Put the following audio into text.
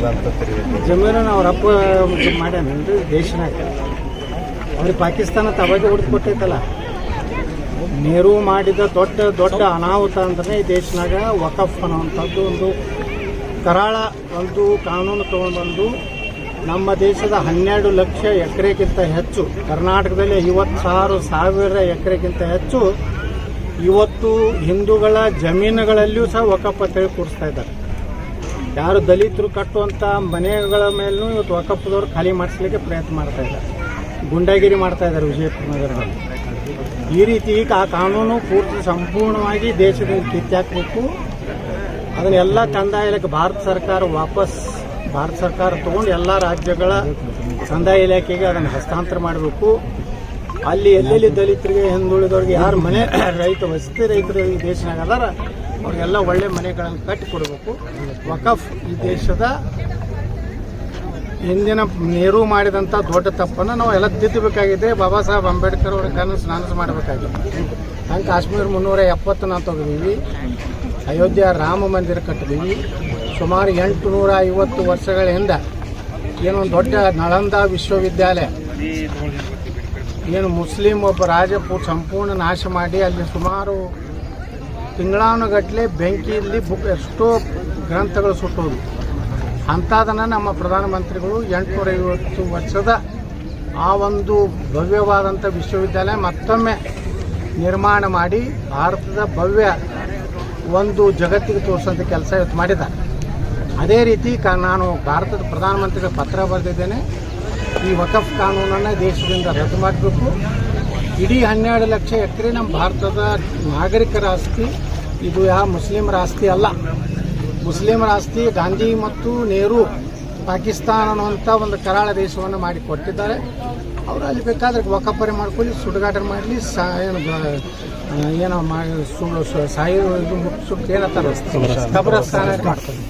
ಮಾಡ್ತೀರಾ ಅಂತ ತಿಳಿಯುತ್ತೆ. ಜಮೀನನ್ನು ಅವ್ರ ಅಪ್ಪ ಮಾಡ್ಯಾನೇನ್ರಿ ದೇಶನಾಗ. ಅವ್ರಿಗೆ ಪಾಕಿಸ್ತಾನ ತವಾಗಿ ಹೊಡೆದು ಕೊಟ್ಟೈತಲ್ಲ. ನೆಹರು ಮಾಡಿದ ದೊಡ್ಡ ದೊಡ್ಡ ಅನಾಹುತ ಅಂದ್ರೆ ಈ ದೇಶನಾಗ ವಕಫ್ ಅನ್ನೋವಂಥದ್ದು ಒಂದು ಕರಾಳ ಒಂದು ಕಾನೂನು ತೊಗೊಂಡ್ಬಂದು ನಮ್ಮ ದೇಶದ 12 ಲಕ್ಷ ಎಕರೆಗಿಂತ ಹೆಚ್ಚು, ಕರ್ನಾಟಕದಲ್ಲಿ 56,000 ಎಕರೆಗಿಂತ ಹೆಚ್ಚು ಇವತ್ತು ಹಿಂದೂಗಳ ಜಮೀನುಗಳಲ್ಲಿಯೂ ಸಹ ವಕಫ್ ಅಂತೇಳಿ ಕೂರಿಸ್ತಾ ಇದ್ದಾರೆ. ಯಾರು ದಲಿತರು ಕಟ್ಟುವಂಥ ಮನೆಗಳ ಮೇಲೂ ಇವತ್ತು ವಕಫ್ದವ್ರು ಖಾಲಿ ಮಾಡಿಸ್ಲಿಕ್ಕೆ ಪ್ರಯತ್ನ ಮಾಡ್ತಾ ಇದ್ದಾರೆ, ಗುಂಡಾಗಿರಿ ಮಾಡ್ತಾ ಇದ್ದಾರೆ ವಿಜಯಪುರ ನಗರದಲ್ಲಿ. ಈ ರೀತಿ ಆ ಕಾನೂನು ಪೂರ್ತಿ ಸಂಪೂರ್ಣವಾಗಿ ದೇಶದಿಂದ ಕಿತ್ತಾಕಬೇಕು. ಅದನ್ನೆಲ್ಲ ಕಂದಾಯ ಇಲಾಖೆ ಭಾರತ ಸರ್ಕಾರ ತಗೊಂಡು ಎಲ್ಲ ರಾಜ್ಯಗಳ ಕಂದಾಯ ಇಲಾಖೆಗೆ ಅದನ್ನು ಹಸ್ತಾಂತರ ಮಾಡಬೇಕು. ಅಲ್ಲಿ ಎಲ್ಲೆಲ್ಲಿ ದಲಿತರಿಗೆ ಹಿಂದುಳಿದವ್ರಿಗೆ ಯಾರು ಮನೆ ವಸತಿ ರೈತರು ಈ ದೇಶನಾಗ ಅದಾರ ಅವ್ರಿಗೆಲ್ಲ ಒಳ್ಳೆ ಮನೆಗಳನ್ನು ಕಟ್ಟಿಕೊಡ್ಬೇಕು. ವಕಫ್ ಈ ದೇಶದ ಹಿಂದಿನ ನೆಹರು ಮಾಡಿದಂಥ ದೊಡ್ಡ ತಪ್ಪನ್ನು ನಾವು ಎಲ್ಲ ತಿದ್ದಬೇಕಾಗಿದೆ. ಬಾಬಾ ಸಾಹೇಬ್ ಅಂಬೇಡ್ಕರ್ ಅವ್ರ ನನಸು ಮಾಡಬೇಕಾಗಿದೆ. ಹಂಗೆ ಕಾಶ್ಮೀರ 370 ನಾವು ತೆಗೆದೀವಿ. ಅಯೋಧ್ಯ ರಾಮ ಮಂದಿರ ಕಟ್ಟಿದೀವಿ. ಸುಮಾರು 850 ವರ್ಷಗಳ ಹಿಂದೆ ಏನೊಂದು ದೊಡ್ಡ ನಳಂದ ವಿಶ್ವವಿದ್ಯಾಲಯ ಏನು ಮುಸ್ಲಿಂ ಒಬ್ಬ ರಾಜಪೂರ್ ಸಂಪೂರ್ಣ ನಾಶ ಮಾಡಿ ಅಲ್ಲಿ ಸುಮಾರು ತಿಂಗಳಾನುಗಟ್ಟಲೆ ಬೆಂಕಿಯಲ್ಲಿ ಎಷ್ಟೋ ಗ್ರಂಥಗಳು ಸುಟ್ಟೋದು. ಅಂಥದನ್ನು ನಮ್ಮ ಪ್ರಧಾನಮಂತ್ರಿಗಳು 850 ವರ್ಷದ ಆ ಒಂದು ಭವ್ಯವಾದಂಥ ವಿಶ್ವವಿದ್ಯಾಲಯ ಮತ್ತೊಮ್ಮೆ ನಿರ್ಮಾಣ ಮಾಡಿ ಭಾರತದ ಭವ್ಯ ಒಂದು ಜಗತ್ತಿಗೆ ತೋರಿಸೋಂಥ ಕೆಲಸ ಇವತ್ತು ಮಾಡಿದ್ದಾರೆ. ಅದೇ ರೀತಿ ನಾನು ಭಾರತದ ಪ್ರಧಾನಮಂತ್ರಿಗಳ ಪತ್ರ ಬರೆದಿದ್ದೇನೆ. ಈ ವಕಫ್ ಕಾನೂನನ್ನು ದೇಶದಿಂದ ರದ್ದು ಮಾಡಬೇಕು. ಇಡೀ 12 ಲಕ್ಷ ಎಕರೆ ನಮ್ಮ ಭಾರತದ ನಾಗರಿಕರ ಆಸ್ತಿ. ಇದು ಯಾವ ಮುಸ್ಲಿಮರ ಆಸ್ತಿ ಅಲ್ಲ. ಮುಸ್ಲಿಮರ ಆಸ್ತಿ ಗಾಂಧಿ ಮತ್ತು ನೆಹರು ಪಾಕಿಸ್ತಾನ ಅನ್ನುವಂಥ ಒಂದು ಕರಾಳ ದೇಶವನ್ನು ಮಾಡಿ ಕೊಟ್ಟಿದ್ದಾರೆ. ಅವರು ಅಲ್ಲಿ ಬೇಕಾದ್ರೆ ವಕಫರೆ ಮಾಡ್ಕೊಳ್ಳಿ, ಸುಡುಗಾಟ ಮಾಡಲಿ, ಏನೋ ಮಾಡಿ ಸಾಯಿ ಏನಂತಾರೆ ಕಬ್ರಸ್ಥಾನ ಮಾಡ್ತಾರೆ.